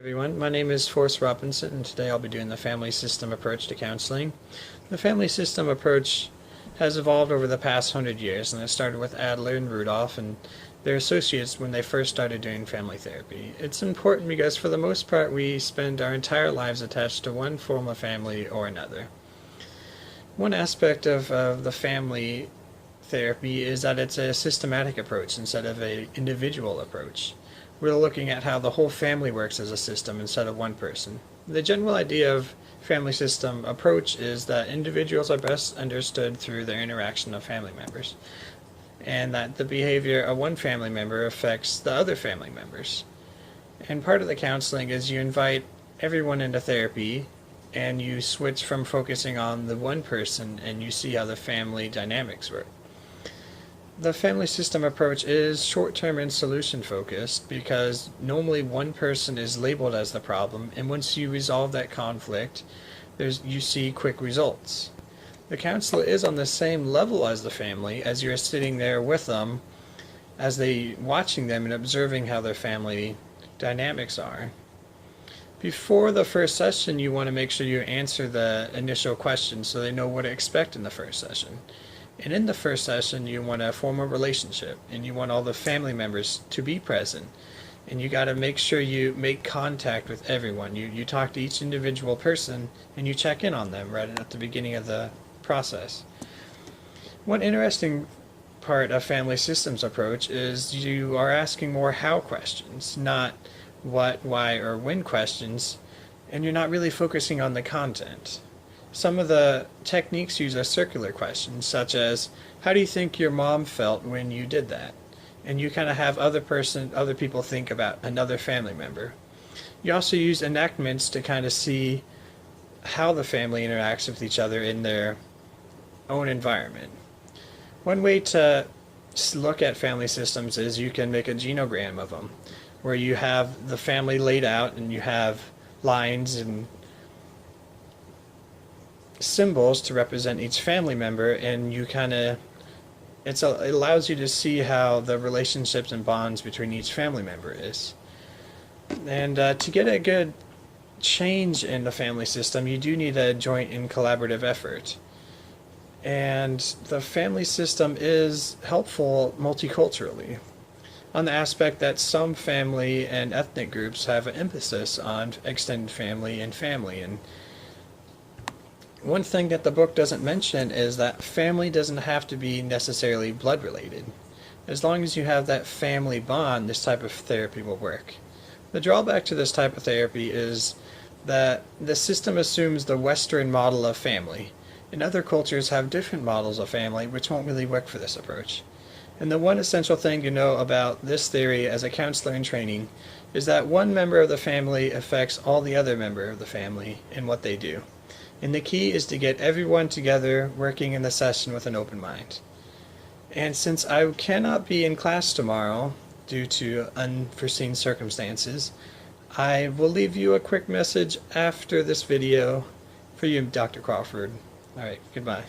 Everyone, my name is Forrest Robinson, and today I'll be doing the family system approach to counseling. The family system approach has evolved over the past 100 years, and it started with Adler and Rudolph and their associates when they first started doing family therapy. It's important because for the most part we spend our entire lives attached to one form of family or another. One aspect of the family therapy is that it's a systematic approach instead of an individual approach. We're looking at how the whole family works as a system instead of one person. The general idea of family system approach is that individuals are best understood through their interaction of family members, and that the behavior of one family member affects the other family members. And part of the counseling is you invite everyone into therapy and you switch from focusing on the one person and you see how the family dynamics work. The family system approach is short-term and solution-focused because normally one person is labeled as the problem, and once you resolve that conflict, you see quick results. The counselor is on the same level as the family as you're sitting there with them, as they watching them and observing how their family dynamics are. Before the first session, you want to make sure you answer the initial questions so they know what to expect in the first session. And in the first session, you want to form a relationship, and you want all the family members to be present. And you got to make sure you make contact with everyone. You talk to each individual person, and you check in on them right at the beginning of the process. One interesting part of family systems approach is you are asking more how questions, not what, why, or when questions, and you're not really focusing on the content. Some of the techniques use a circular question, such as, how do you think your mom felt when you did that? And you kind of have other people think about another family member. You also use enactments to kind of see how the family interacts with each other in their own environment. One way to look at family systems is you can make a genogram of them, where you have the family laid out and you have lines and symbols to represent each family member, and you it allows you to see how the relationships and bonds between each family member is. And to get a good change in the family system, you do need a joint and collaborative effort. And the family system is helpful multiculturally, on the aspect that some family and ethnic groups have an emphasis on extended family and family. And one thing that the book doesn't mention is that family doesn't have to be necessarily blood related. As long as you have that family bond, this type of therapy will work. The drawback to this type of therapy is that the system assumes the Western model of family, and other cultures have different models of family which won't really work for this approach. And the one essential thing to know about this theory as a counselor in training is that one member of the family affects all the other members of the family in what they do. And the key is to get everyone together working in the session with an open mind. And since I cannot be in class tomorrow due to unforeseen circumstances, I will leave you a quick message after this video for you, Dr. Crawford. Alright, goodbye.